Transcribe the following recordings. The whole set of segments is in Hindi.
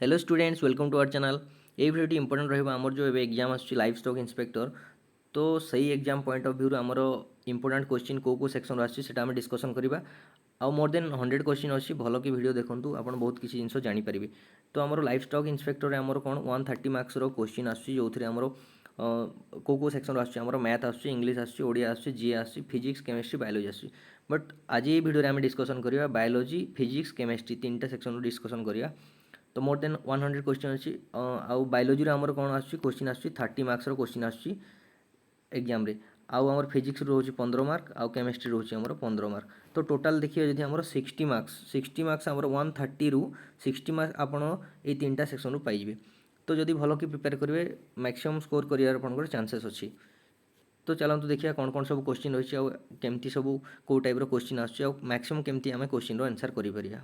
Hello students welcome to our channel. ये भिडियो इंपोर्टेंट रहा आमर जो एग्जाम आसुची लाइफ स्टॉक इंस्पेक्टर तो सही एग्जाम पॉइंट ऑफ व्यू आमर इंपोर्टेंट क्वेश्चन को सेक्शन आसुची आम डिस्कसन करवा आउ मोर देन 100 क्वेश्चन अच्छी भल कि वीडियो देखूँ आप बहुत किसी जिन जानीपारे। तो आमर लाइफ स्टॉक इंस्पेक्टर आमर कौन 130 मार्क्स क्वेश्चन आसुची जो थे आमर को सेक्शन आसुची मैथ आसुची इंग्लिश आसुची ओडिया आसुची जीए आसुची फिजिक्स केमिस्ट्री बायोलॉजी आसुची बट आज ये वीडियो आम डिस्कसन करवा बायोलॉजी फिजिक्स केमिस्ट्री तीन सेक्शन डिस्कसन करवा। तो मोर देन 100 क्वेश्चन अच्छी आउ बायोलॉजी आमर कौन आसुची क्वेश्चन आसुची 30 मार्क्स क्वेश्चन आसुची एग्जाम रे आउ आमर फिजिक्स रोचे 15 मार्क आउ केमिस्ट्री रोचे आमर 15 मार्क। तो टोटाल देखिए जब आमर 60 मार्क्स आमर 130 रु 60 मार्क्स आपड़ ये तीन टा सेक्शन पाइबे। तो जदि भल कि प्रिपेयर करेंगे मैक्सिमम स्कोर कर चांसेस अच्छी। तो चलते देखिए कौन कौन सब क्वेश्चन रही है केमती सब कौ टाइप क्वेश्चन आसुची मैक्सिमम केमती आम क्वेश्चन आंसर करें।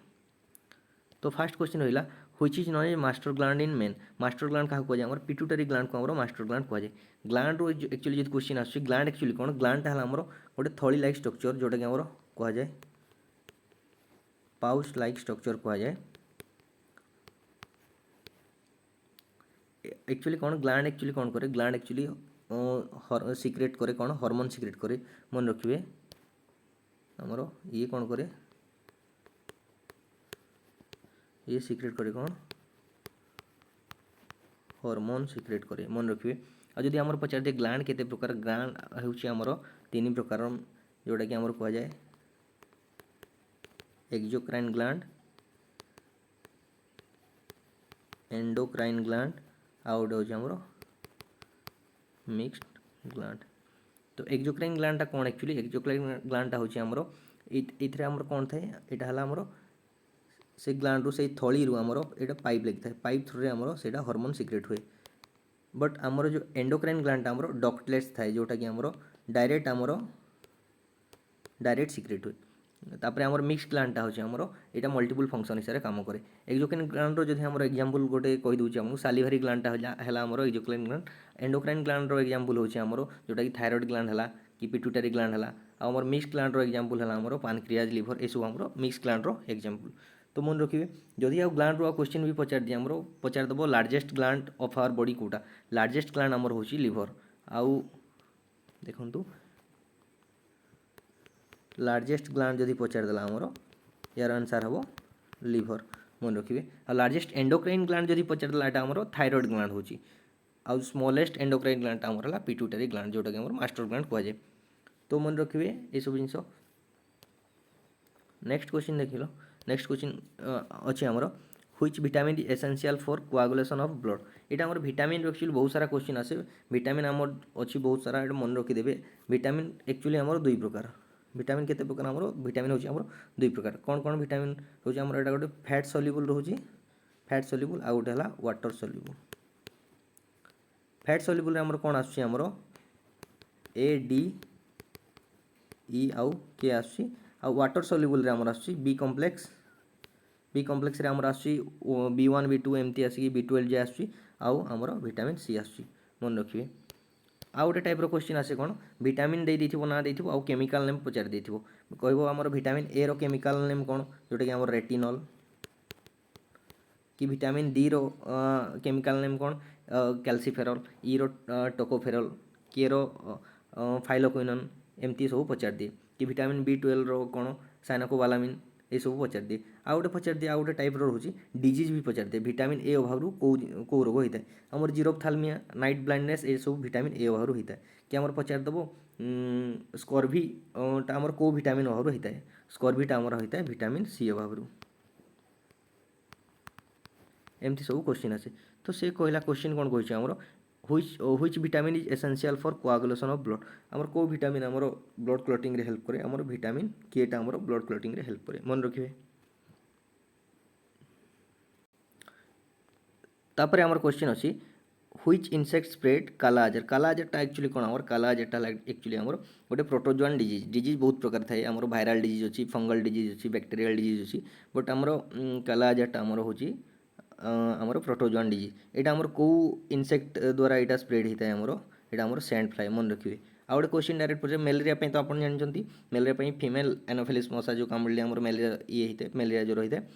तो फास्ट क्वेश्चन रहा which is non A master gland in main. Master gland क्या कहुए आम पिट्यूटरी ग्लैंड को आम मास्टर ग्लैंड कहुए। ग्लैंड एक्चुअली जो क्वेश्चन आसुची ग्लैंड एक्चुअली कौन ग्लैंड है आमर गोटे थली लाइक स्ट्रक्चर जोटा कि आमर कहुए पाउच लाइक स्ट्रक्चर कहुए। एक्चुअली कौन ग्लैंड एक्चुअली कौन करे ग्लैंड एक्चुअली सिक्रेट करे कौन हार्मोन सिक्रेट करे मन रखिए आमर ये कौन करे ये सिक्रेट करे कौन हार्मोन सिक्रेट करे मन रखिए। आ जदि आमर पचार दिए ग्लैंड केते प्रकार ग्लैंड होउची आमर तीन प्रकार जोटा कि आमर कह जाए एक्सोक्राइन ग्लैंड एंडोक्राइन ग्लैंड आउ गोटे होउची आमर मिक्स्ड ग्लैंड। तो एक्सोक्राइन ग्लैंड कौन एक्चुअली एक्सोक्राइन ग्लैंड होउची आमर इथरे आमर कौन थाए एटा हला आमर से ग्लैंड रू से थली रू आमर एटा पाइप लगी था पाइप थ्रू आमर से हार्मोन सिक्रेट हुए। बट आमर जो एंडोक्राइन ग्लैंड आमर डक्टलेट्स थाए जोटा कि आमर डायरेक्ट सिक्रेट हुए। तापर आमर मिक्स ग्लैंडटा होची आमर एटा मल्टीपल फंक्शन हिसाब से काम करे। एक्सोक्राइन ग्लैंड रो जदि आमर एग्जांपल गोटे कहि दोछि हमहु सालिभारी ग्लैंडटा हला आमर एक्सोक्राइन ग्लैंड। एंडोक्राइन ग्लैंड रो एग्जांपल होची आमर जोटा कि थायराइड ग्लैंड हला कि पिट्यूटरी ग्लैंड हला आमर मिक्स ग्लैंड रो एग्जांपल हला आमर पानक्रियाज लिवर ए सब आमर मिक्स ग्लैंड रो एग्जांपल। तो मन रखिए जदि आउ ग्लैंड रो क्वेश्चन भी पचार दिए आमर पचार दबो largest gland of our body कोटा लार्जेस्ट ग्लैंड आमर होची लिवर आउ देखंतु लार्जेस्ट ग्लैंड जदि पचार देला आमर यार आंसर हम लिवर मन रखिए। आ लार्जेस्ट एंडोक्राइन ग्लैंड जदि पचार देला एटा आमर थायराइड ग्लैंड होची आउ स्मॉलेस्ट एंडोक्राइन ग्लैंड आमर हला पिट्यूटरी ग्लैंड जोटा कि आमर मास्टर ग्लैंड कह जाए। तो मन रखिए ये सब जिंस। नेक्स्ट क्वेश्चन देखिल नेक्स्ट क्वेश्चन अच्छे आमर which vitamin is essential for coagulation of blood. यहाँ आमर विटामिन एक्चुअली बहुत सारा क्वेश्चन आसे विटामिन आमर अच्छी बहुत सारा मन रखिदेवे। विटामिन एक्चुअली आमर दुई प्रकार विटामिन केते प्रकार आमर विटामिन होची आमर दुई प्रकार कौन कौन विटामिन होची आमर एटा गोटे फैट सल्युबल रहउची फैट सल्युबल आ गोटे हला वाटर सल्युबल। फैट सल्युबल आमर कौन आसुची आमर ए डी ई आउ के आसुची आ वाटर सल्युबल रे आमर आसुची बी कम्प्लेक्स रे आमर आसुची B1 B2 एमती आसी B12 जे आसुची आउ आमर विटामिन सी आसुची मन रखिए। आउ गोटे टाइप क्वेश्चन आसे कौन विटामिन दे देथिबो ना देथिबो आउ केमिकल नेम पचार देथिबो कहबो आमर विटामिन ए रो केमिकल नेम कौन जोटा कि आमर रेटिनॉल कि विटामिन डी रो केमिकल नेम कौन कैल्सिफेरॉल ई रो टोकोफेरॉल के रो फाइलोक्विनोन एमती सब पचार दिए कि विटामिन B12 रो कौन साइनोकोबालामिन ये सब पचार दिए। आउ गोटे पचार दिए आउ गोटे टाइप रोचे डिजीज भी पचार दिए विटामिन ए अभाव कौ रोग होता है आमर जीरोफ्थाल्मिया नाइट ब्लाइंडनेस ये सब विटामिन ए अभाव होता है कि आमर पचार देव स्कर्वी टा आमर कौ विटामिन अभाव होता है स्कर्वीटा आमर होता है विटामिन सी अभाव एमती सब क्वेश्चन आसे। तो से कहला क्वेश्चन कौन कही आमर which vitamin is essential for coagulation of blood आमर को विटामिन आमर ब्लड क्लॉटिंग रे हेल्प करे आमर विटामिन के टा आमर ब्लड क्लॉटिंग रे हेल्प करे मन रखिए। तापर आमर क्वेश्चन अच्छी व्हिच इनसेक्ट स्प्रेड काला आजारटा एक्चुअली कौन आमर काला आजारटा एक्चुअली आमर गोटे प्रोटोजोआन डिजीज बहुत प्रकार थाए आमर भाइराल डिजीज अच्छी फंगल डिजीज अच्छी बैक्टेरियल डिजीज अच्छी बट आमर काला आजारटा आमर होची आमर प्रोटोजोआन डिजीज यहाँ आमर कौ इनसेक्ट द्वारा यहाँ स्प्रेड होता है आमर यहाँ आमर सैंड फ्लाई मन रखिए। आउ गोटे क्वेश्चन डायरेक्ट पचार मेलेरिया तो आप जानते मेलेरिया फीमेल एनोफिलिस मशा जो कामुड़े आमर मेलेरिया ये होता है मेलेरिया ज्वर होता है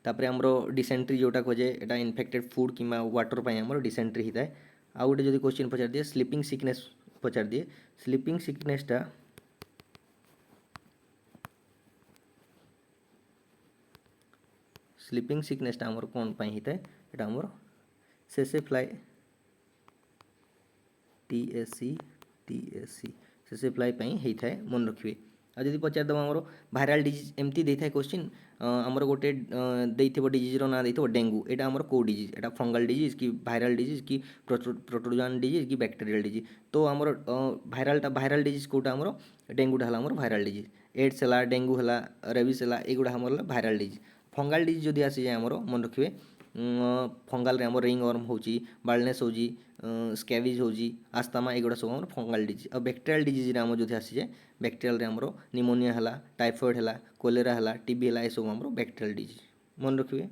तापर आमर डिसेंट्री जोटा कहे एटा इनफेक्टेड फूड कि वाटर पर आमर डिसेंट्री होता है। आउ गोटे जब क्वेश्चन पचार दिए स्लीपिंग सिकनेस पचार दिए स्लीपिंग सिकनेसटा स्लीपिंग सिकनेसटा आमर कौन पाई होता है एटा आमर सेसे फ्लाई टीएससी सेसे फ्लाई पाई होता है मन रखिए। आदि पचार दबा आमर भाइराल डिजीज एमती देता है क्वेश्चन आमर गोटे देइथिबो डिजीजर ना देइथिबो डेंगू एटा आमर को डिजीज एटा फंगल डिजीज कि भाइराल डिजीज कि प्रोटोजोआन डिजीज कि बैक्टेरियल डिजीज। तो आमर भाइराल डिजीज कोटा आमर डेंगूटा हला आमर भाइराल डिजीज एड्स हला डेंगू हला रेबिस हला एगुड़ा आमर भाइराल डिजीज। फंगाल डिजीज जदि आसी जाए आमर मन रखिए फंगाल रे आमर रिंग वर्म होची बालनेस होची स्कैबिज होची आस्थमा एगुड़ा सब आमर फंगाल डिजीज। और बैक्टेरियल डिजीज रे आमर जदि आसी जाए बैक्टेरियल रे आमर निमोनिया हला टाइफॉइड हला कोलेरा हला टीबी हला ए सब आमर बैक्टेरियल डिजीज मन रखिए।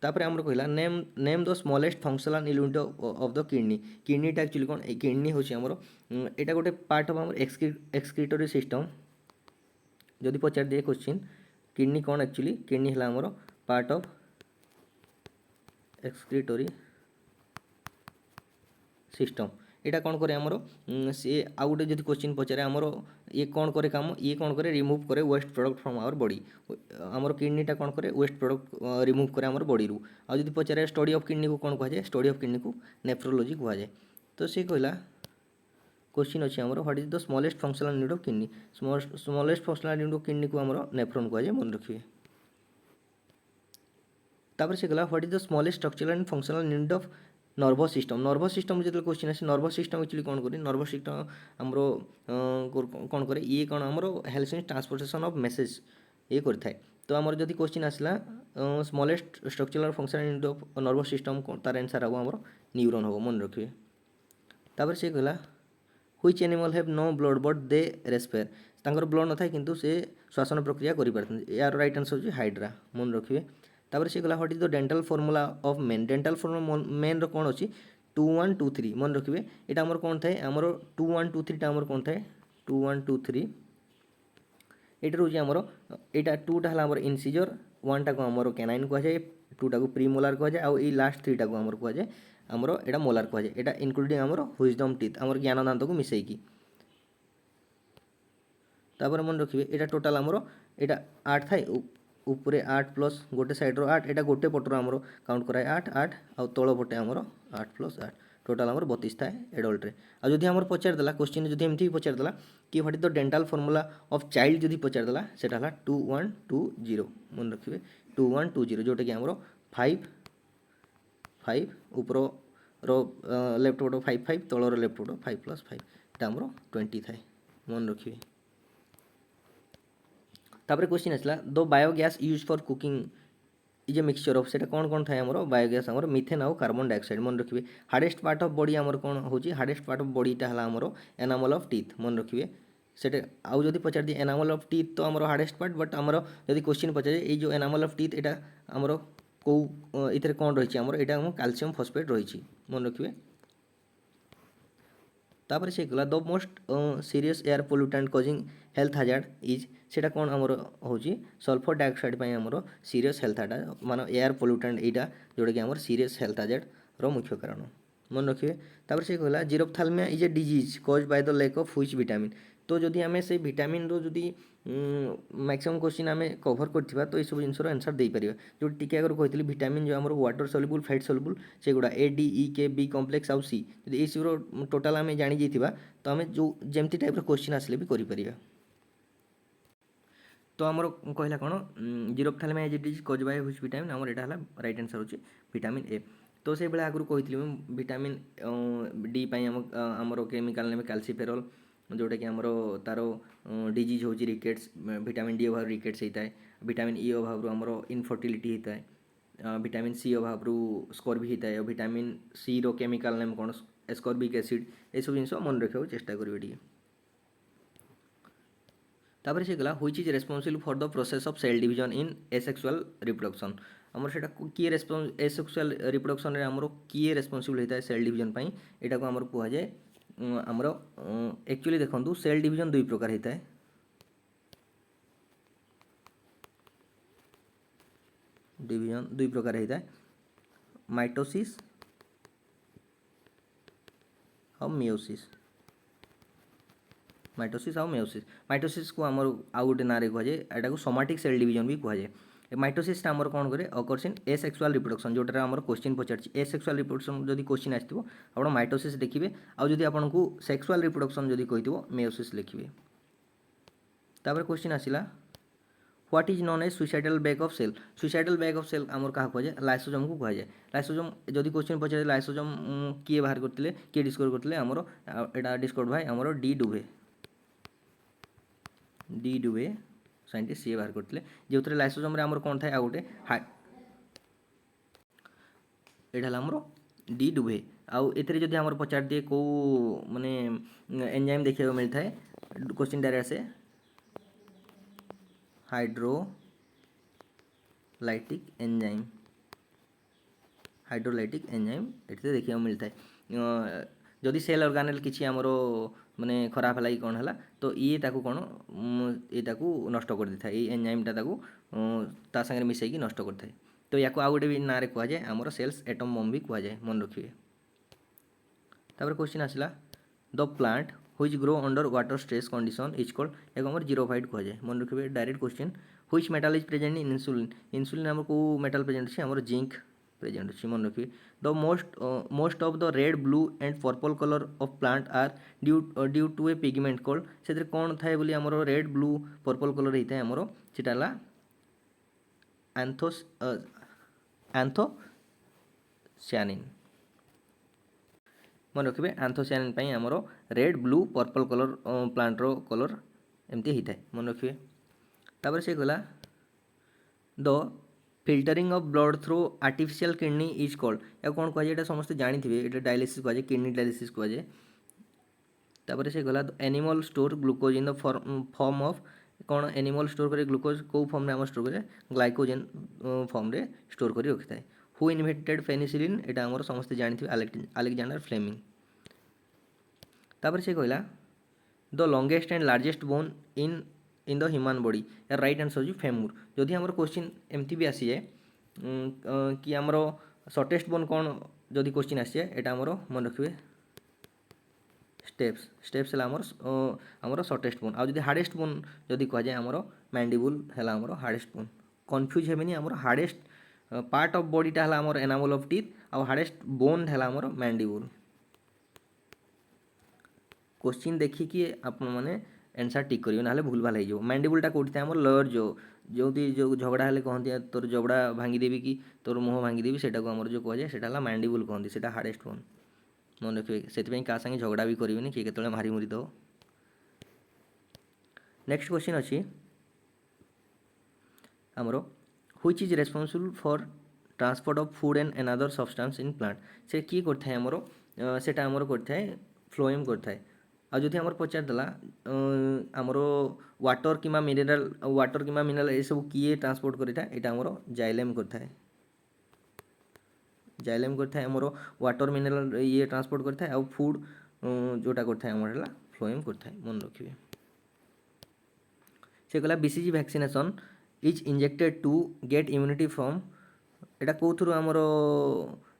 तापर आमर कहला name the smallest functional unit of the किडनीटा एक्चुअली कौन किडनी होची आमर एटा गोटे पार्ट ऑफ आमर एक्सक्रीटरी सिस्टम। जदि पचार दिए क्वेश्चन किडनी कौन एक्चुअली किडनी हला आमर पार्ट ऑफ एक्सक्रीटरी सिस्टम। एटा कौन करे आमर सी आउ गोटे जदि क्वेश्चन पचारे आमर ये कौन करे काम ये कौन करे रिमूव करे waste product from our body. आमर किडनीटा कौन करे वेस्ट प्रोडक्ट रिमूव करे आमर बॉडी रु। आ जदि पचारे स्टडी ऑफ किडनी को कौन कहा जाए स्टडी ऑफ किडनी को नेफ्रोलॉजी कहा जाए। तो सी कहला क्वेश्चन अच्छे आमर what is the smallest functional unit of kidney smallest functional unit of kidney को आमर नेफ्रॉन कहा जाए मन रखिए। तापर से कहला what is the smallest structural and functional unit of nervous system जो क्वेश्चन आसे नर्वस सिस्टम एक्चुअली कौन करे नर्वस सिस्टम आमर कौन करे ये कौन आमर health in transportation of message ये करता है। तो आमर जदि क्वेश्चन आसला smallest structural functional unit of nervous system तार आंसर हम आमर न्यूरॉन हम मन रखिए। तापर से कहला which animal have no blood but they respire तांकर ब्लड न थाए किंतु से श्वासन प्रक्रिया करि पारथि यार राइट आंसर होची हाइड्रा मन रखिए। तापर से कहला what is the dental formula of man dental formula man रो कौन अच्छी 2 1 2 3 मन रखिए। एटा आमर कौन थाए आमर 2 1 2 3 टा आमर कौन थाए 2 1 2 3 एटा रोजी आमर एटा 2 टा हला आमर इनसिजर 1 टा को आमर कैनाइन कहा जाए 2 टा को प्रीमोलार कहा जाए और ई लास्ट 3 टा को आमर कहा जाए आमर एटा मोलार कहा जाए एटा इंक्लूडिंग आमर विजडम टीथ आमर ज्ञान दांत को मिसेकी। तापर मन रखिए एटा टोटाल आमर एटा 8 थाए ऊपर 8 प्लस गोटे साइड रो 8 एटा गोटे पटर आमर काउंट कराए 8 8 आ तल पटे आमर 8 प्लस 8 टोटाल आमर 32 थाए एडल्ट रे। आ जदि आमर पचार देला क्वेश्चन जदि एमथि पचार देला कि what is the dental formula of child जदि पचार देला सेटा हला 2 1 2 0 मन रखिए 2 1 2 0 जोटा कि आमर 5 5 ऊपर रो लेफ्ट पट 5 5 तल रो लेफ्ट पट 5 प्लस 5 एटा आमर 20 थाए मन रखिए। तापर क्वेश्चन आसला the biogas use for cooking is a mixture of सेटा कौन कौन थाए आमर बायोगैस आमर मिथेन आउ कार्बन डाइऑक्साइड मन रखिए। हार्डेस्ट पार्ट ऑफ बॉडी आमर कौन होची हार्डेस्ट पार्ट ऑफ बॉडीटा हला आमर एनामल ऑफ टीथ मन रखिए। सेटा आउ जदि पचार दिए एनामल ऑफ टीथ तो आमर हार्डेस्ट पार्ट बट आमर जदि क्वेश्चन पचारे ये जो एनामल ऑफ टीथ एटा आमर को इथरे कौन रही आमर एटा आमर कैल्शियम फॉस्फेट रही मन रखिए। तापर से कहला the most serious air pollutant causing health hazard is सेटा कौन आमर होची सल्फर डाइऑक्साइड पई आमर सीरियस हेल्थ हाजार्ड मान एयर पोल्यूटेंट एटा जोटा कि आमर सीरियस हेल्थ हाजार्ड रो मुख्य कारण मन रखिए। तापर से कहला xerophthalmia is a disease cause by the lack of which vitamin तो जदि आमे से विटामिन रो जदि मैक्सिमम क्वेश्चन आमे कवर करथिबा तो ए सब जिंसर आंसर दे परिबा जो टिके अगर कहितली विटामिन जो आमर वाटर सॉल्युबल फैट सॉल्युबल सेगुडा A D E K B complex आउ सी जदि ए सब टोटल आमे जानि जैथिबा तो आमे जो जेमती टाइप रो क्वेश्चन आसले भी करि परिबा। तो आमर कहला कौन xerophthalmia is a disease cause by which vitamin आमर एटा हला राइट आंसर होची विटामिन ए। तो से बेला आगु कहितली विटामिन डी पई आमर केमिकल नेम कैल्सिफेरॉल जोटा कि आमर तार डिजीज होची रिकेट्स विटामिन डी अभाव रिकेट्स होता है विटामिन ई अभाव आमर इनफर्टिलिटी होता है विटामिन सी अभाव स्कर्वी होता है विटामिन सी रो केमिकल नेम कौन एस्कॉर्बिक एसिड ये सब जिन मन रखा चेष्टा करेंगे। तापर से गला which is responsible for the process of cell division in asexual reproduction आमर सेटा किए एसेक्सुअल रिप्रोडक्शन रे आमर किए रेस्पॉन्सिबल होता है सेल डिवीजन पई एटा को आमर कहा जाए आमर एक्चुअली देखंतु सेल डिवीजन दुई प्रकार होता है डिवीजन दुई प्रकार होता है, माइटोसिस और मियोसिस। माइटोसिस और मियोसिस, माइटोसिस को आमर आउ गोटे ना कहुए एटा को सोमाटिक सेल डिवीजन भी कहुए। माइटोसिस आमर कौन करे अकर्स इन एसेक्सुअल रिप्रोडक्शन, जोटा आमर क्वेश्चन पचार एसेक्सुअल रिप्रोडक्शन जब क्वेश्चन आसो आप माइटोसिस देखिए, आउ जदि आपको सेक्सुअल रिप्रोडक्शन जब कही मियोसिस लिखिए। तापर क्वेश्चन आसला what is known as suicidal bag of cell. Suicidal bag of cell आमर क्या कहुए लाइसोजोम को कहुए। लाइसोजोम जदि क्वेश्चन पचारे लाइसोजोम किए बाहर करते किए डिस्कवर करते आमर एटा डिस्कवर भाई आमर डी डुवे साइंटिस्ट सी बाहर करते जो लाइसोजोम आमर कौन थाए गोटे एटा आमर डी डुवे। आउ एथिरे जदि आमर पचार दिए को माने एंजाइम देखा मिलता है क्वेश्चन डायरेक्ट आसे हाइड्रोलाइटिक एंजाइम ये देखा मिलता है। जदि सेल ऑर्गेनेल किसी आमर माने खराब है कौन है तो ये ताकू कौन ये नष्ट कर देता है, ये एंजाइमटा ता सागे मिसैकी नष्ट करता है। तो या आउ गोटे भी ना कहुए आमर सेल्स एटम बम भी कहुए, मन रखिए। तापर क्वेश्चन आसला the plant which grow under water stress condition is called, एक आमर जीरोफाइट कहुए, मन रखिए। Direct question which metal is present in insulin, insulin आमर को मेटल प्रेजेंट अच्छे आमर जिंक प्रेजेंट अच्छी, मन रखिए। The most of the red blue and purple colour of plant are due to a pigment called, से कौन थाए बोली आमर रेड ब्लू पर्पल कलर होता है आमर सेटा एंथोसियानिन, मन रखिए। एंथोसियानिन आमर red blue purple colour planter colour एमती होता है, मन रखिए। तापर से गला the filtering of blood through artificial kidney is called, या कौन कहुए समस्त जानी थे ये डायलिसिस कहुए, किडनी डायलिसिस कहुए। तापर से गला animal store glucose in the form of, कौन एनिमल स्टोर करे ग्लूकोज कौ फॉर्म में आम स्टोर करे ग्लाइकोजेन फॉर्म रे स्टोर कर रखी था। हु इन्वेंटेड पेनिसिलिन, यहाँ आमर समस्त जानी थे अलेक्जेंडर फ्लेमिंग। तापर से कहला the longest and largest bone in in the human body, यार राइट आंसर हो फेमुर। जदि आमर क्वेश्चन एमती भी आसी जाए कि आमर शॉर्टेस्ट बोन कौन जदि क्वेश्चन आसी जाए यहाँ आमर मन रखिए स्टेप्स है आमर शॉर्टेस्ट बोन। आदि हार्डेस्ट बोन जदि कहुए आमर मैंडिबुल है आमर हार्डेस्ट बोन। कन्फ्यूज हेनी आमर हार्डेस्ट पार्ट ऑफ बॉडीटा है आमर एनामल ऑफ टीथ आउ हार्डेस्ट बोन है आमर मैंडिबुल। क्वेश्चन देखिए आप मैंने आंसर टिक करियो ना भूल भाल हो। मैंडिबुलटा कौटी था आमर लोअर जो झगड़ा हेल्ले कहते तोर जबड़ा भांगीदेवी कि तोर मुँह भांगीदेवी से आमर जो कहुए से मैंडिबुल कहते, से हार्डेस्ट बोन, मन रखिए। से क्या संगे झगड़ा भी करेंगे किए के मारी मुरी दो। नेक्स्ट क्वेश्चन अच्छी आमर which is responsible for transport of food and another substance in plant, से किए करता है आमर सेटा आमर करता है फ्लोएम करता है। आ जदि आमर पचारदेला आमर वाटर कि मिनरल ये सब किए ट्रांसपोर्ट करता है, यहाँ आमर जाइलेम करता है। जाइलेम करता है आमर वाटर मिनरल ये ट्रांसपोर्ट करता है, आउ फूड जोटा करता है आमर फ्लोएम करता है, मन रखिए। से कहला BCG vaccination is injected to get immunity from, एटा कौ थ्रू आमर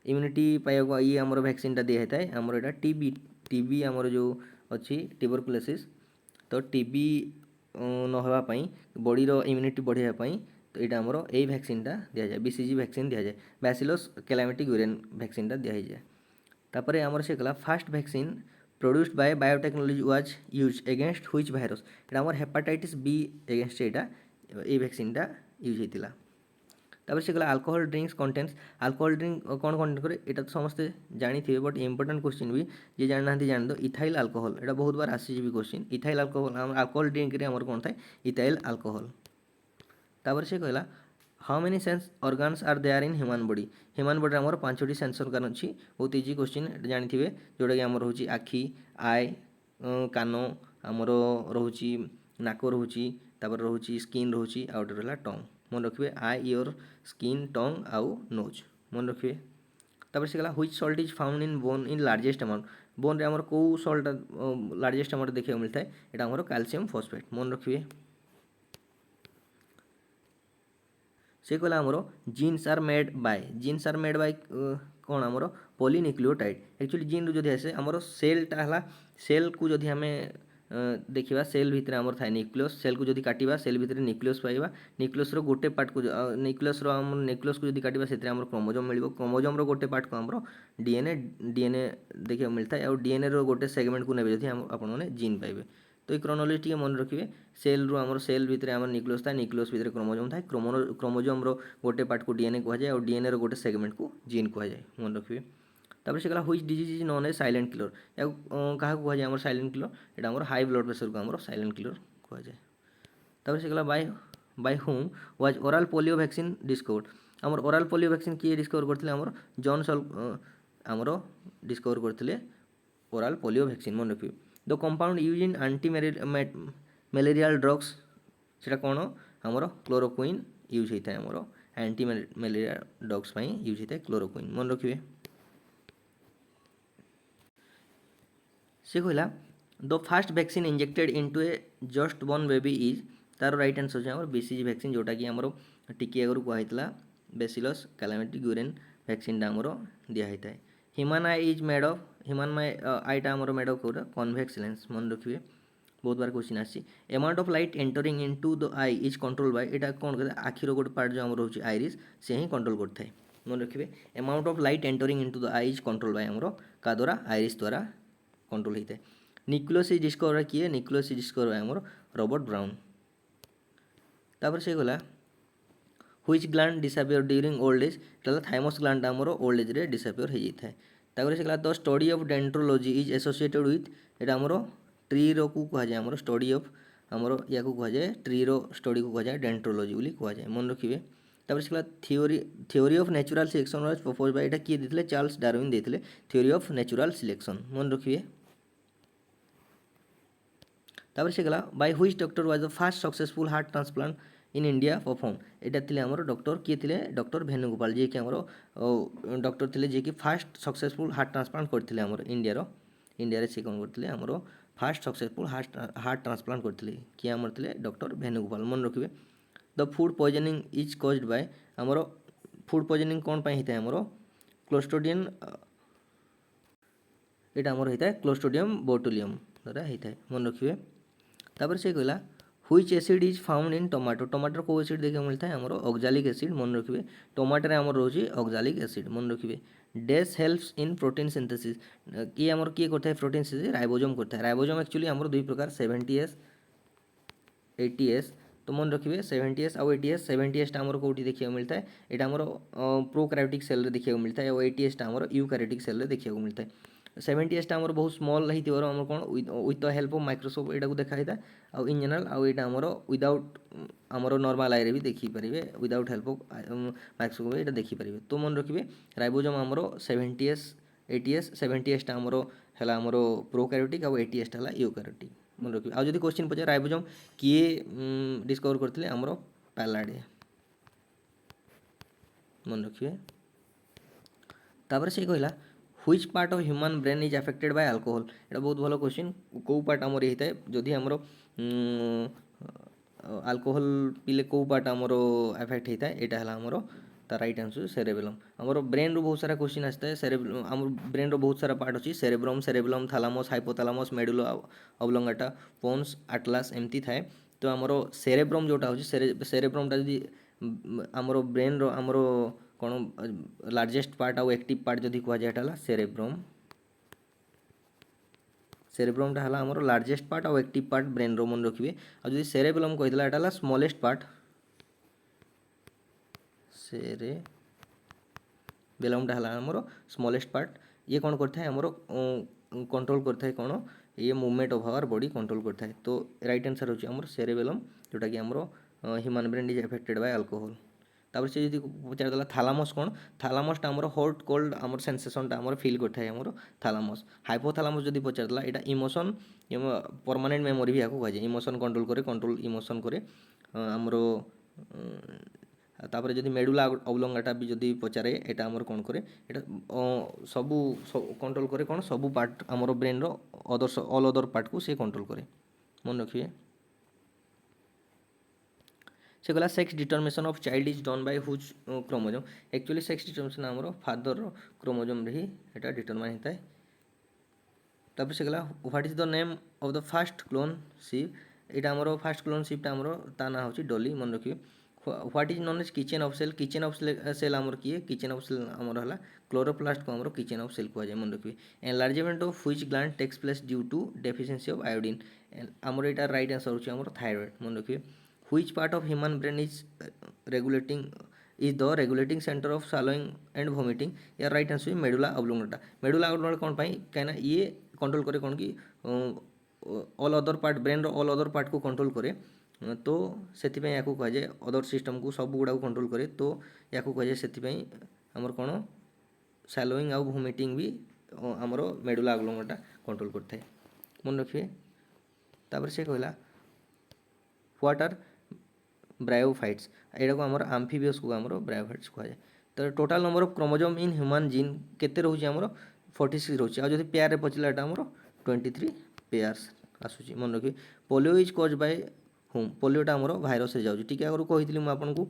इम्यूनिटी पाइबा ये आमर वैक्सीनटा दिया होता है आमर एटा टीबी आमर जो अच्छी ट्यूबरकुलोसिस, तो टीबी नहवाई बॉडीर इम्यूनिटी बढ़ावाई तो यहाँ आमर यही वैक्सीनटा दि जाए, बीसीजी वैक्सीन दि जाए, बैसिलस कैलामिटिक यूरेन वैक्सीनटा दि जाए। तापर आमर से कहला fast vaccine produced by biotechnology was use against which virus, यहाँ आमर हेपाटाइटिस बी एगेंस्ट ये वैक्सीनटा यूज होता। तापर से कहला alcohol drinks contains, alcohol drink कौन कंटेन्ट करे ये तो समस्ते जानी थे, बट इंपोर्टेंट क्वेश्चन भी जी जाना जान दो इथाइल अल्कोहल, यहाँ बहुत बार आसी भी question ethyl alcohol alcohol drink रे आमर कौन था इथाइल अल्कोहल। तापर से कहला how many sense organs are there in human body, human body आमर 5टी सेंस ऑर्गन अच्छी, बहुत इजी क्वेश्चन जानी थे जोटा कि आमर रोची आखि आय कान आमर रोची नाक रोची तापर रोची स्किन रोची आउ गोटे रहा टंग, मन रखिए आई इयर स्किन टंग आउ नोज, मन रखिए। तापर से कहला which salt is found in bone in largest amount, bone रे आमर कौ सॉल्ट लार्जेस्ट अमाउंट देखा मिलता है यहाँ आमर कैल्शियम फॉस्फेट, मन रखिए। से कहला आमर जीन्स आर मेड बाय कौन आमर पॉलीन्यूक्लियोटाइड एक्चुअली जीन रु जदि आसे आमर सेलटा हला सेल को जदि आमे देखिबा सेल भितर आमर थाए न्यूक्लियस सेल को जदि काटिबा सेल भितर न्यूक्लियस पाइबा न्यूक्लियस रो गोटे पार्ट को न्यूक्लियस रो आम न्यूक्लियस को जदि काटिबा सेतरे आमर क्रोमोजोम मिलिबो क्रोमोजोम रो गोटे पार्ट को आमर डीएनए देखिबा मिलता है और डीएनए रो गोटे सेगमेंट को नेबे जदि आपण माने जीन पाइबे तो ये क्रोनोलॉजी टी मन रखिए सेल रु आमर सेल भितर आमर न्यूक्लियस था न्यूक्लियस भितर क्रोमोजोम था क्रोमोजोम रो गोटे पार्ट को डीएनए कह जाए और डीएनए रो गोटे सेगमेंट को जीन कह जाए मन रखिए तापर से गला which disease is known as silent killer या कहा कह जाए आमर साइलेंट किलर एटा आमर हाई ब्लड प्रेशर को आमर साइलेंट किलर कह जाए तापर से गला by whom was oral polio vaccine discovered आमर ओरल पोलियो वैक्सीन किए डिस्कवर करथिले आमर जॉन सल आमर डिस्कवर करथिले ओरल पोलियो वैक्सीन मन रखिए the compound use in anti malarial drugs सेटा कौन आमर क्लोरोक्विन यूज होता है आमर एंटी मैलेरिया ड्रग्स यूज होता है क्लोरोक्विन मन रखिए से कहला the first vaccine injected into a just born baby is तार राइट आंसर है आमर बीसीजी वैक्सीन जोटा कि आमर टिके आगु कहला बेसिलस कैलामिटी ग्यूरेन वैक्सीन आमर दिया होता है human eye is made of human आईटा आमर मेड ऑफ कोटा कन्वेक्स लेंस मन रखिए बहुत बार क्वेश्चन आसी amount of light entering into the eye is control by एटा कौन कहते हैं आखिर गोटे पार्ट जो आमर होची आइरिस से ही कंट्रोल करता है मन रखिए amount of light entering into the eye is control bye आमर का द्वारा आइरिस द्वारा कंट्रोल होता है न्यूक्लियस इज डिस्कवर किए न्यूक्लियस इज डिस्कवर बाय आमर रॉबर्ट ब्राउन तापर से गला which gland disappear during old age Etah thymus gland आमर ओल्ड एज रे डिसअपियर हो जाता है तापर से गला the study of dendrology is associated with एटा आमर ट्री रो को कह जाए आमर स्टडी ऑफ आमर या को कह जाए ट्री रो स्टडी को कह जाए डेंड्रोलॉजी बोली कह जाए मन रखिए तापर से theory of natural selection was propose by एटा किए देथिले चार्ल्स डार्विन देथिले थ्योरी ऑफ नेचुरल सिलेक्शन मन रखिए तापर से गला by which doctor was the first successful heart transplant in India perform एटा थिले आमर डॉक्टर किए थिले डॉक्टर वेणुगोपाल जे कि आमर डॉक्टर थिले जे कि फर्स्ट सक्सेसफुल हार्ट ट्रांसप्लांट करथिले आमर इंडिया रे से कोन करथिले आमर फास्ट सक्सेसफुल हार्ट ट्रांसप्लांट करथिले कि आमर थिले डॉक्टर वेणुगोपाल मन रखिबे the food poisoning is caused by आमर फूड पॉइजनिंग कोन पई हिता आमर क्लोस्ट्रिडियम एटा आमर हिता क्लोस्ट्रिडियम बोटुलियम द्वारा हिता मन रखिबे तापर से कहला which acid is found in tomato टमाटर को एसिड देखा मिलता है आमर ऑक्जालिक एसिड मन रखिबे टमाटर आमर रोची ऑक्जालिक एसिड मन रखिबे dash helps in protein synthesis कि आमर किए करता है प्रोटीन सिंथेसिस राइबोसोम करता है राइबोसोम एक्चुअली आमर दुई प्रकार 70S 80S तो मन रखिए 70S आउ 80S 70S आमर कोटी देखा मिलता है यहाँ आमर प्रोकैरियोटिक सेल रे देखा मिलता है और 80S आमर यूकैरियोटिक सेल रे देखा मिलता है 70S आमर बहुत स्मॉल रही आमर कौन with the help of microscope यहाँ देखा आउ इन जनरल आउ यहाँ आमर विदाउट आमर नॉर्मल आई रे भी देखी पारे विदाउट हेल्प ऑफ माइक्रोस्कोप यहाँ देखिपारे तो मन रखिए राइबोसोम आमर 70S 80S 70S आमर है आमर प्रोकैरियोटिक आउ 80S है यूकैरियोटिक मन रखिए आउ जदि क्वेश्चन पचारे राइबोसोम किए डिस्कवर करथिले आमर पैलाडे मन रखिए तापर से कहला which part of human brain is affected by alcohol एटा बहुत भलो क्वेश्चन को पार्ट आमर होता है जदि आमर अल्कोहल पीले को पार्ट आमर अफेक्ट होता है यहाँ है आमर तार राइट आंसर सेरेबेलम आमर ब्रेन रो बहुत सारा क्वेश्चन आसता है सेरेबेलम आमर ब्रेन रो बहुत सारा पार्ट अच्छी cerebrum thalamus hypothalamus medulla oblongata pons atlas एमती थाए तो आमर सेरेब्रम जोटा होची सेरेब्रमटा जदि आमर ब्रेन रो आमर कौन लार्जेस्ट पार्ट आउ एक्टिव पार्ट जदि कह जाए सेरेब्रमटा है आमर लार्जेस्ट पार्ट आउ एक्टिव पार्ट ब्रेन रो मन रखिए आ जदि सेरेबेलम कहीदेला एटा स्मॉलेस्ट पार्ट सेरेबेलमटा है आमर स्मॉलेस्ट पार्ट ये कौन करता है आमर कंट्रोल करता है कौन ये movement of our body control करता है तो राइट आंसर होची आमर सेरेबेलम जोटा कि आमर human brain is affected by alcohol तापर से जदि पचार देला थैलामस कौन थैलामसटा आमर हॉट कोल्ड आमर सेंसेशनटा आमर फील करता है आमर थैलामस हाइपोथैलामस जदि पचार देला एटा इमोशन परमानेंट मेमोरी भी याको कह इमोशन कंट्रोल इमोशन करे आमर तापर जदि मेडुला ऑब्लोंगाटा भी जदि पचारे एटा आमर कौन करे एटा सबू कंट्रोल करे कौन सबू पार्ट आमर ब्रेन रो ऑल अदर पार्ट को से कंट्रोल करे मन रखिए से गला sex determination of child is done by whose chromosome actually sex determination आमर फादर क्रोमोजोम रे ही एटा डिटरमाइन होता है तापर से गला what is the name of the first clone sheep एटा आमर फास्ट क्लोन शिपटा आमर ता ना होची डॉली मन रखिए what is known as kitchen of cell आमर किए किचन ऑफ सेल आमर हला क्लोरोप्लास्ट को आमर किचन ऑफ सेल कुआ मन रखिए enlargement of which gland takes place due to deficiency of iodine आमर एटा राइट आंसर होची आमर थायराइड मन रखिए which part of human brain is regulating is the regulating centre of swallowing and vomiting यार right answer medulla oblongata medulla oblongata कौन पाई कहना ये कंट्रोल करे कौन कि all other part brain all other part को कंट्रोल करे तो से या कहुए अदर सिस्टम को सब गुड़ा कंट्रोल करे तो या कहुए से आमर कौन सैलोइंग आउ वोमिटिंग भी आमर मेडुला ऑब्लोंगेटा कंट्रोल करता है मन रखिए तापर से कहला व्हाट आर ब्रायोफाइट्स एटा को आमर आम्फिबियस को आमर ब्रायोफाइट्स कहुए तो total number of chromosome in human gene केते रोचे आमर 46 रोचे आ जदि पेयर रे पचला एटा आमर 23 पेयर्स आसुची मन रखिए polio is cause by home पोलियोटा आमर भाइरस रे जाउची ठीक आगु कहितली मु आपन को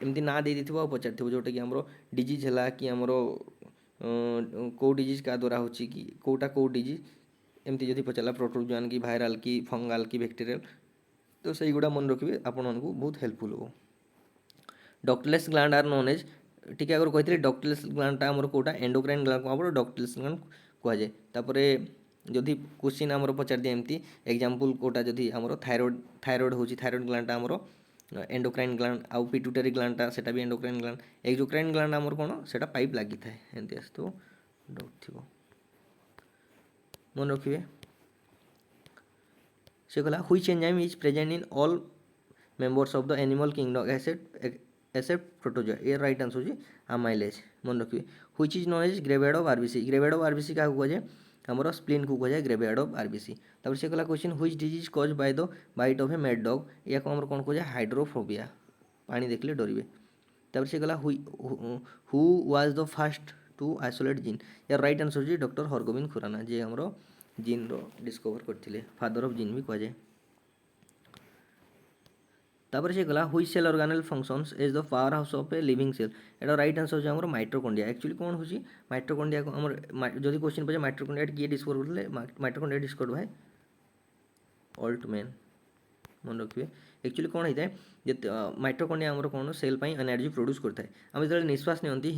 एमती ना दे देथिबो पचारथिबो जोटा कि आमर डिजीज हला कि आमर को डिजीज का द्वारा होची कि कोटा को डिजीज एमती जदि पचला प्रोटोजोआन की वायरल की फंगल की बैक्टीरियल तो सही गुड़ा मन रखिए आपण मानकु बहुत हेल्पफुल हो ductless gland are known as ठीक अगर कही डक्टलेस ग्लैंडटा आमर कोटा एंडोक्राइन ग्लैंड को आमर डक्टलेस ग्लैंड कहुए तापरे जदि क्वेश्चन आमर पचार दिए एमती एग्जांपल कोटा जदि आमर थायराइड होची थायराइड ग्लैंडटा आमर एंडोक्राइन ग्लैंड आउ पिट्यूटरी ग्लैंडटा सेटा भी एंडोक्राइन ग्लैंड एक्सोक्राइन ग्लैंड आमर कोन सेटा पाइप लागि थाए एमती आस तो डाउट थिबो मन रखिए से कहला which enzyme is present in all members of the animal kingdom except protozoa ये राइट आंसर होची अमाइलेज मन रखिए which is known as graveyard of RBC का हुआ जाए हमर स्प्लीन को जाए ग्रेवहेड ऑफ आरबीसी तब से कहला question which disease cause by the bite of a mad dog या को हमर कोन को जाए हाइड्रोफोबिया पानी देखले डरिवे तब से कहला who was the first to isolate gene या राइट आंसर होची डॉक्टर हरगोविंद खुराना जे हमरो जीन रो डिस्कवर करथिले फादर ऑफ जीन भी कह जाए तापर से गला which cell organelle functions as the power house of a living cell एटा राइट आंसर होची हमर माइटोकॉन्ड्रिया एक्चुअली कोन होची माइटोकॉन्ड्रिया को हमर जदि क्वेश्चन पजे माइटोकॉन्ड्रिया किए डिस्कवर करले माइटोकॉन्ड्रिया डिस्कवर भाई ऑल्टमैन मन रखिए एक्चुअली कोन होता है जे माइटोकॉन्ड्रिया हमर कोन सेल पई एनर्जी प्रोड्यूस करता है हम जदि निश्वास नियंती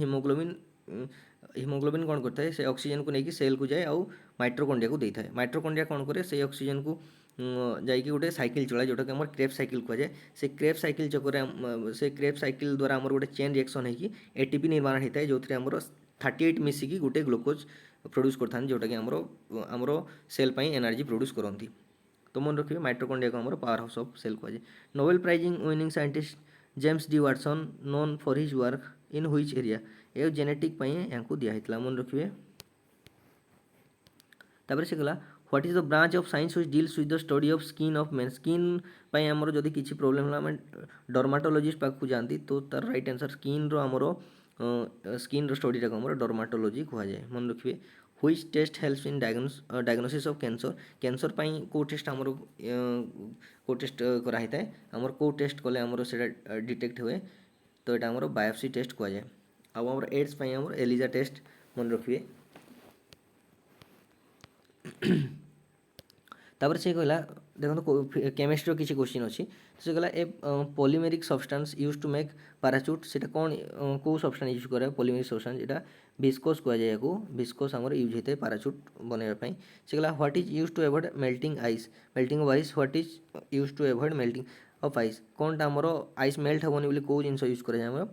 हिमोग्लोबिन कौन करता है से ऑक्सीजन को लेकिन सेल को जाए आउ माइटोकॉन्ड्रिया को देता है माइटोकॉन्ड्रिया कौन करे से ऑक्सीजन को जाइए गोटे साइकिल चलाए जोटा कि क्रेप साइकिल कहुए से क्रेप साइकिल चक्कर से क्रेप साइकिल द्वारा आमर गोटे चेन रिएक्शन होगी एटीपी निर्माण होता है जो थी आमर 38 मिसिकी गोटे ग्लूकोज प्रोड्यूस करता जोटा कि आमर सेल पाई एनर्जी प्रोड्यूस करती तो मन रखिए माइटोकॉन्ड्रिया को आमर पावर हाउस ऑफ सेल कहुए Nobel prizing winning scientist James D Watson known for his work in which area ये जेनेटिक यहाँ दिखाई मन रखिए तापर से गला what is the branch of science which deals with the study of skin of man skin पाई आमर जदि किसी प्रॉब्लम होला हम डर्माटोलॉजिस्ट पाखु जाती तो तार राइट आंसर स्किन रो आमर स्किन रो स्टडी टाक आमर डर्माटोलॉजी कह जाए मन रखिए which test helps in diagnosis of cancer पाई को टेस्ट आमर को टेस्ट कराई थाए आमर को टेस्ट कले आमर सेटा डिटेक्ट हुए तो यहाँ आमर बायोप्सी टेस्ट कह जाए आमर एड्स पाई आमर एलिजा टेस्ट मन रखिए तापर से कहला देखो केमिस्ट्री किसी क्वेश्चन अच्छी से कहला a polymeric substance use to make parachute से कौन को सब्सटेंस यूज करे पॉलीमेरिक सब्सटेंस यहाँ विस्कोस कह जाए विस्कोस आमर यूज होता है पैराचूट बनवाई से कहला what is use to avoid melting of ice what is use to avoid melting of ice कौन आमर आइस मेल्ट हेनी बोली कौ जिन यूज कर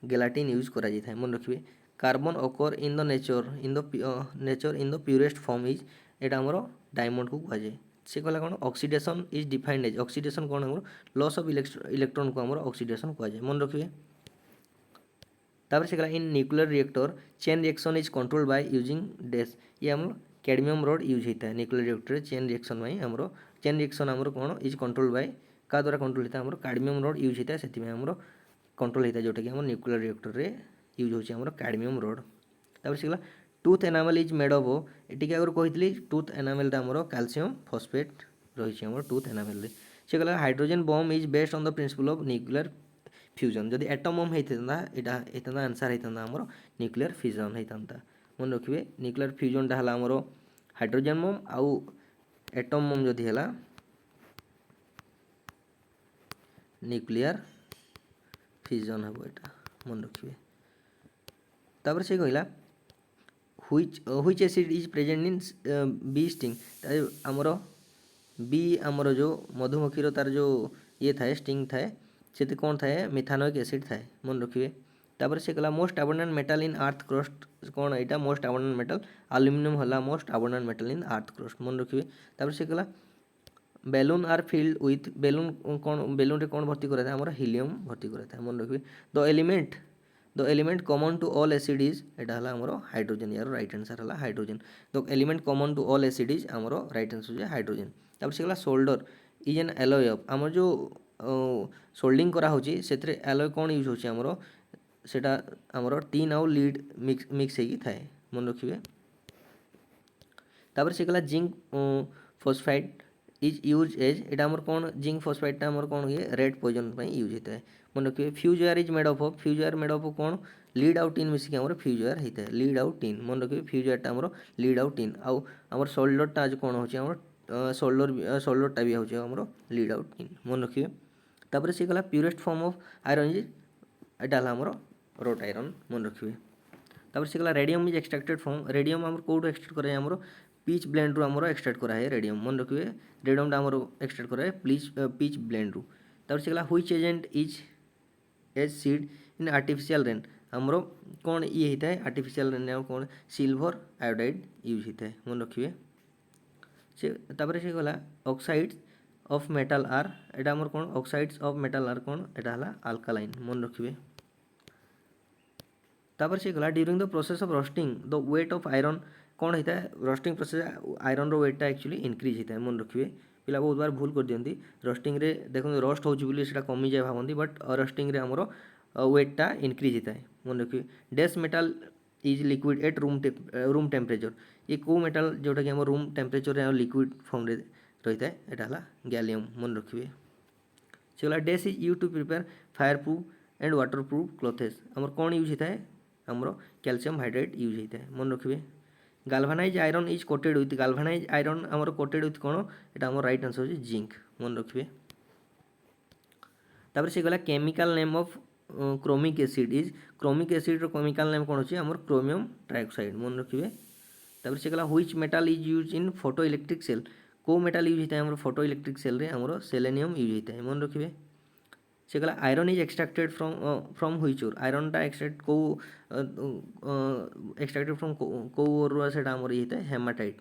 गेलाटिन यूज कर मन रखिए carbon occur in the nature in the purest form is एटा आमर डायमंड को कह जाए से कहला कौन oxidation is defined as oxidation कौन है लॉस ऑफ इलेक्ट्रॉन को आमर ऑक्सीडेशन कह जाए मन रखिए तापर से कहला in nuclear reactor chain reaction is controlled by using dash ये आम कैडमियम रड यूज होता है न्यूक्लियर रिएक्टर चेन रिएक्शन में आमर चेन रिएक्शन आमर कौन इज कंट्रोल बाय क्या द्वारा कंट्रोल होता है आमर कैडमियम रड यूज होता है से आमर कंट्रोल होता है जोटा कि आम न्यूक्लियर रिएक्टर रे यूज होता है कैडमियम रड तापर से कहला tooth enamel is made of T अगर कही टूथ एनामेल आमर कैल्शियम फॉस्फेट रही टूथ एनामेल से कहला hydrogen bomb is based on the principle of nuclear fusion जदि एटम बम होता यहाँ होता आंसर होता आमर न्यूक्लियर फ्यूजन होता मन रखिए न्यूक्लियर फ्यूजनटा है आमर हाइड्रोजन बम आउ एटम बम जदि है न्यूक्लियर फ्यूजन हम यहाँ मन रखिए तापर से कहला which acid is present in bee sting आमर बी आमर जो मधुमक्खीर तार जो ये थाए स्टिंग थाए से कौन थाए मिथानोइक एसिड थाए मन रखिए तापर से कहला most abundant metal in earth crust कौन यहाँ मोस्ट अबंडेंट मेटल एल्यूमिनियम है most abundant metal in earth crust मन रखिए तापर से कहला balloon are filled with balloon कौन बेलून रे कौन भर्ती कराए आमर हिलियम भर्ती कराए मन रखिए the element common to all acid is एटा हला आमर हाइड्रोजन यार राइट आंसर हला hydrogen the element common to all acid is आमर राइट आंसर है हाइड्रोजन तापर से कहला solder is an alloy of आमर जो सोल्डिंग करा होची सेतरे एलॉय कौन यूज होची आमर सेटा आमर टीन आउ लीड मिक्स हेकी थाए मन रखिए तापर से कहला zinc phosphide is use as एटा आमर कौन जिंक फॉस्फाइडटा आमर कौन हुए रेड पॉइजन पे यूज होता है मन रखिए fuse wire is made of fuse wire made of कौन लीड आउ टीन मिसिक आमर फ्यूज वायर होता है लीड आउ टीन मन रखिए फ्यूज वायरटा आमर लीड आउ टीन आउ आमर सोल्डरटा आज कौन होची आमर सोल्डरटा भी होची आमर लीड आउ टीन मन रखिए तापर से कहला purest form of iron is एटा हला आमर रोट आयरन मन रखिए तापर से कहला radium is extracted from radium आमर कोड एक्सट्रैक्ट कराए आमर पिच ब्लेंड रु आमर एक्सट्रैक्ट कराए रेडियम मन रखिए रेडियमटा आमर एक्सट्रैक्ट कराए पिच ब्लेंड रु तापर से कहला which agent is as seed in artificial rain आमर कौन ये होता है आर्टिफिशियल रेन कौन सिल्वर आयोडाइड यूज होता है मन रखिए से तापर से कहला ऑक्साइड्स ऑफ मेटल आर एटा आमर कौन ऑक्साइड्स ऑफ मेटल आर कौन एटा हला अल्कालाइन मन रखिए तापर से कहला during the process of roasting the weight of iron कौन होता है रोस्टिंग प्रोसेस आयरन रो वेटटा एक्चुअली इंक्रीज होता है मन रखिए पिला बहुत बार भूल कर दियंती रोस्टिंग रे देखो रोस्ट होची बोली सेटा कमी जाए भावंती बट रोस्टिंग रे हमरो वेटटा इंक्रीज होता है मन रखिए dash metal is liquid at room temperature ये को मेटल जोटा कि हम रूम टेम्परेचर रे लिक्विड फॉर्म रे रही है एटा हला गैलियम मन रखिए से dash is use to prepare fireproof and waterproof clothes आमर कौन यूज होता है आमर कैल्शियम हाइड्रेट यूज होता है मन रखिए galvanize iron is coated with galvanize iron आमर कोटेड विथ कौन एटा आमर राइट आंसर होची जिंक मन रखिए तापर से गला chemical name of chromic acid is chromic acid रो केमिकल नेम कौन होची आमर क्रोमियम ट्राइऑक्साइड मन रखिए तापर से गला which metal is use in photoelectric cell को मेटल यूज होता है आमर फोटो इलेक्ट्रिक सेल रे आमर सेलेनियम यूज होता है मन रखिए से कहला iron is extracted from which ore आयरनटा एक्सट्रैक्ट को एक्सट्रैक्टेड फ्रॉम को ओर सेटा आमर ये होता है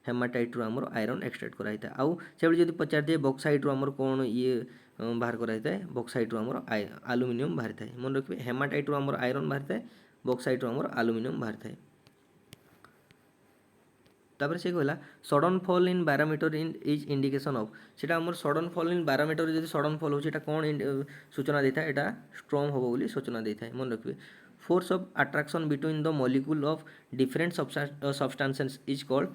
हेमाटाइट रू आमर आयरन एक्सट्रैक्ट करा होता है आउ से जब पचार दिए बॉक्साइट रू आमर कौन ये बाहर करा होता है बॉक्साइट रू आमर एल्यूमिनियम बाहर था मन रखिए हेमाटाइट रू आमर आयरन बाहर था बॉक्साइट रू आमर एल्यूमिनियम बाहर था तापर से कहला sudden fall in barometer in is indication of सेटा आमर सडन फॉल इन बारोमीटर जब सडन फॉल होता कौन सूचना देता है एटा स्ट्रॉन्ग होबो बोली सूचना देता है मन रखिए force of attraction between the molecule of different substances is called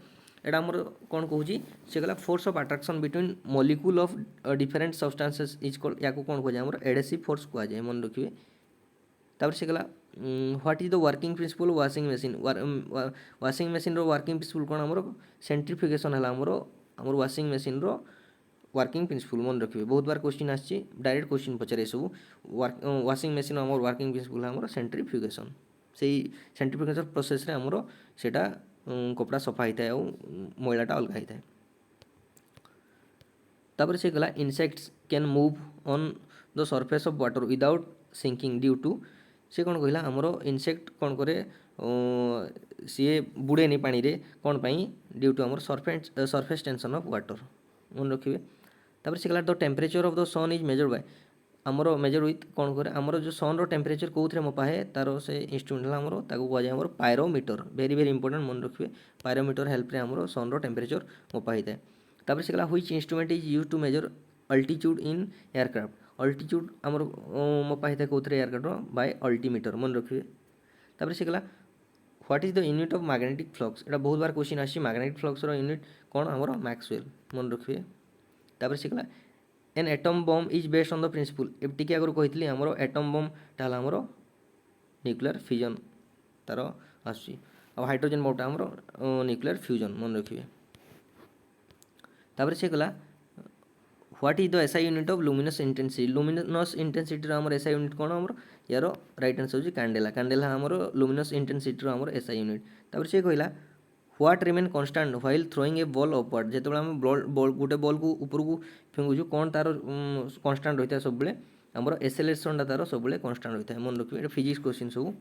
एटा आमर कौन कहूँ से कहला force of attraction between molecule of different substances is called या कौन कह जाए एडेसिव फोर्स कह जाए मन रखिए तापर से कहला what is the working principle washing machine washing machine रो वर्किंग प्रिंसिपल कौन आमर सेंट्रीफ्यूगेशन है आमर वाशिंग मशीन रो वर्किंग प्रिंसिपल मन रखिए बहुत बार क्वेश्चन आछि डायरेक्ट क्वेश्चन पचारे सब वाशिंग मशीन आमर वर्किंग प्रिंसिपल आमर सेंट्रीफ्यूगेशन से सेंट्रीफ्यूगेशन प्रोसेस रे आमर सेटा कपड़ा सफा होता है और मैलाटा अलग होता है तापर से कहला insects can move on the surface of water without sinking due to से कौन कहला आमर इनसेक्ट कौन करे सी बुड़ेनी पानी रे कौन पाई ड्यू टू आमर सरफेस टेंशन ऑफ वाटर मन रखिए तापर से कहला the temperature of the sun is measure by आमर मेजर विथ कौन करे आमर जो सन रो टेम्परेचर कौन मपा है तार से इंस्ट्रूमेंट है आमर ताको कह जाए पायरोमीटर वेरी वेरी इंपोर्टेंट मन रखिए पायरोमीटर हेल्प रे आमर सन रो टेम्परेचर मपा होता है तापर से कहला which instrument is use to measure altitude in aircraft altitude आमर मपा होता है कौन एयरक्राफ्ट बाय अल्टीमीटर मन रखिए तापर से कहला what is the unit of magnetic flux एटा बहुत बार क्वेश्चन आसी मैग्नेटिक फ्लक्स रो यूनिट कौन आमर मैक्सवेल मन रखिए तापर से कहला an atom bomb is based on the principle ए टिके आगु कही आमर एटम बम टा आमर न्यूक्लियर फ्यूजन तार आसुची आ हाइड्रोजन बमटा आमर न्यूक्लियर फ्यूजन मन रखिए तापर से गला what is the SI unit of luminous intensity आमर एसआई यूनिट कौन आमर यार राइट आंसर होची कैंडेला कैंडेला आमर लुमिनस इंटेंसिटी आमर एसआई यूनिट तापर से कहला what remain constant while throwing A ball upward जेते आम बॉल गोटे बॉल को ऊपर को फेंगुछु कौन तार कांस्टेंट होता है सब बेले आमर एक्सेलरेशन तार सब बेले कांस्टेंट होता है मन रखिए फिजिक्स क्वेश्चन सब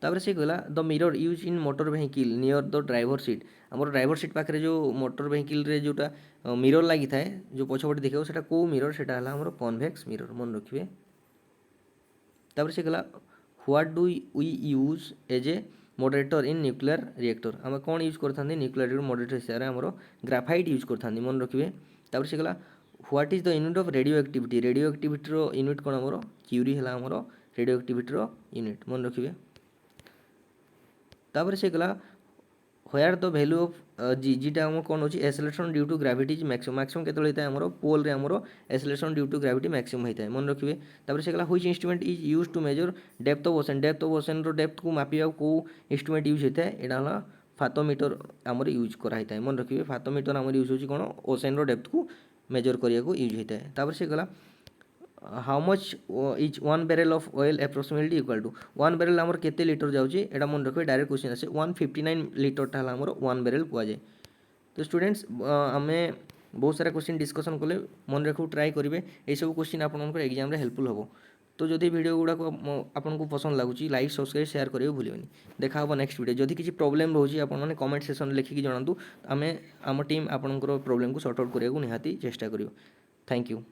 तापर से कहला the mirror use in motor vehicle near the driver seat आमर ड्राइवर सीट पाखे जो मोटर वेहिकल रे जोटा मिरर लगी थाए जो पछपटे देखो सेटा को मिरर सेटा हला आमर कन्वेक्स मिरर मन रखिए तापर से कहला what do we use as a moderator in nuclear reactor आम कौन यूज करते न्यूक्लियर रिएक्टर मॉडरेटर हिसाब से आमर ग्राफाइट यूज करते मन रखिए तापर से कहला what is the unit of radio activity unit कौन आमर क्यूरी है आमर रेडियो एक्टिविटी यूनिट मन रखिए तापर से गला where the value of g जीटा आम कौन होची acceleration due to gravity maximum maximum केतले होता है आमर पोल रे आमर acceleration due to gravity maximum होता है मन रखिए तापर से गला which instrument is used to measure depth of ocean रो डेप्थ को मापिया को इंस्ट्रूमेंट यूज होता है एटा हला फाथोमीटर आमर यूज करा होता है मन रखिए फाथोमीटर आमर यूज होची कौन ओशन रो डेप्थ को मेजर करिया को यूज होता है तापर से गला how much is one barrel of oil approximately equal to one barrel आमर केते लीटर जाउची एटा मन रखिए डायरेक्ट क्वेश्चन आसे 159 लीटर टा आमर वन बैरेल कुआ जाए तो स्टूडेंट्स आमे बहुत सारा क्वेश्चन डिस्कसन कले मन रखू ट्राई करेंगे ये सब क्वेश्चन आपंकर एग्जाम रे हेल्पफुल हम तो जदि वीडियो गुड़ाक आपको पसंद लगुच लाइक सब्सक्राइब शेयर करेंगे भूलें देखा हम नेक्स्ट वीडियो जदि किसी प्रोब्लेम रोचे आपने कमेंट सेक्शन लिखिकी जनातु आम टीम आपंकर प्रोब्लेम को सॉर्ट आउट करने को निहाती चेष्टा करियो थैंक यू।